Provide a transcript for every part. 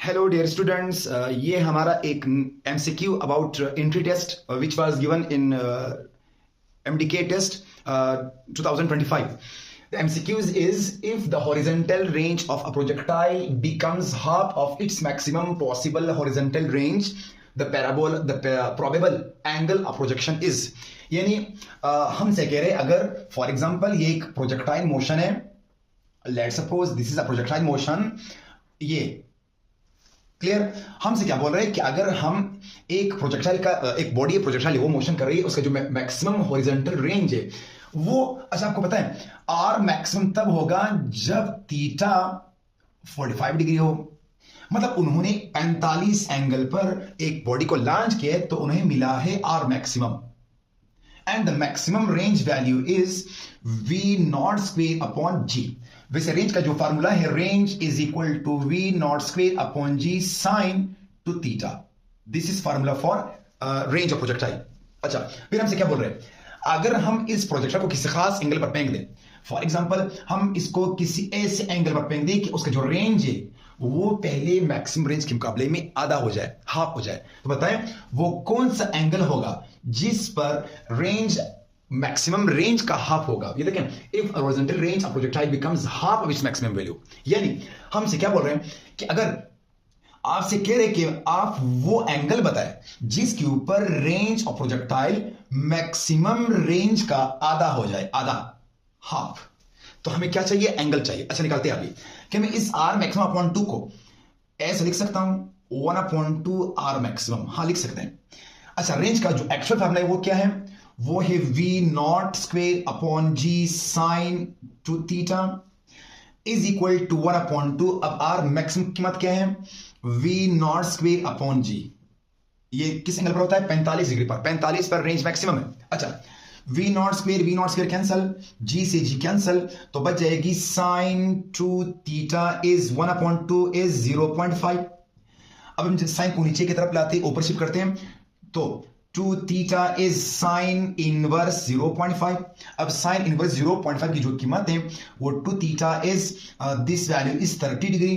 Hello dear students, ये हमारा एक MCQ about entry test which was given in MDK test 2025. The MCQs is if the horizontal range of a projectile becomes half of its maximum possible horizontal range, the probable angle of projection is. यानी हमसे कह रहे अगर for example ये एक projectile motion है, let's suppose this is a projectile motion, ये clear. हमसे क्या बोल रहे हैं कि अगर हम एक प्रोजेक्टाइल का एक बॉडी प्रोजेक्टाइल वो मोशन कर रही है, उसका जो मैक्सिमम हॉरिजॉन्टल रेंज है वो, अच्छा आपको पता है आर मैक्सिमम तब होगा जब थीटा 45 डिग्री हो। मतलब उन्होंने 45 एंगल पर एक बॉडी को लॉन्च किया तो उन्हें मिला है R maximum, and the maximum range value is V not square upon G. वैसे रेंज का जो फार्मूला है, range is equal to V not square upon G sine two theta. This is formula for range of projectile. अच्छा, फिर हमसे क्या बोल रहे हैं, अगर हम इस प्रोजेक्टाइल को किसी खास एंगल पर फेंक दें, फॉर एग्जांपल हम इसको किसी ऐसे एंगल पर फेंक दें कि उसका जो रेंज है वो पहले मैक्सिमम रेंज के मुकाबले में आधा हो जाए, हाफ हो जाए, तो बताएं वो कौन सा एंगल होगा जिस पर रेंज मैक्सिमम रेंज का हाफ होगा। ये देखें, if horizontal range of projectile becomes half of its maximum value. यानी हमसे क्या बोल रहे हैं कि अगर आपसे कह रहे कि आप वो एंगल बताएं जिसके ऊपर range of projectile maximum range का आधा हो जाए, आधा, हाफ, तो हमें क्या चाहिए, एंगल चाहिए। अच्छा, निकालते हैं अभी कि मैं इस आर मैक्सिमम अपॉन 2 को ऐसे लिख सकता हूं 1/2 आर मैक्सिमम, हाँ लिख सकते हैं। अच्छा, रेंज का जो एक्चुअल फार्मूला है वो क्या है, वो है V not square upon G sine two theta is equal to 1/2। अब आर मैक्सिमम कीमत क्या है, V not square upon G. ये किस एंगल पर होता है, 45 डिग्री पर, 45 पर रेंज मैक्सिमम है। अच्छा, वी नॉट स्क्वेयर कैंसल, जी से जी कैंसल, तो बच जाएगी sign two theta is 1/2 is 0.5। अब हम साइन को नीचे की तरफ लाते हैं, ऊपर शिफ्ट करते हैं, तो 2 थीटा इज साइन इनवर्स 0.5। अब साइन इनवर्स 0.5 की जो कीमत है वो 2 theta is this value is 30 degree.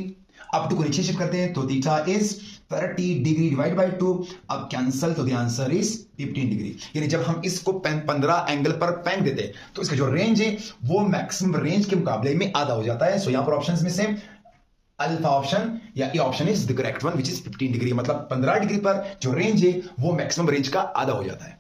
अब 2 को नीचे शिफ्ट करते हैं तो theta is 30 degree divide by 2। अब कैंसल, तो द आंसर इज 15 डिग्री। यानी जब हम इसको 15 एंगल पर फेंक देते हैं तो इसका जो रेंज है वो मैक्सिमम रेंज के मुकाबले में आधा हो जाता है। सो यहां पर ऑप्शंस में से अल्फा ऑप्शन या A option is the correct one, which is 15 degree. मतलब 15 डिग्री पर जो रेंज है वो मैक्सिमम रेंज का आधा हो जाता है।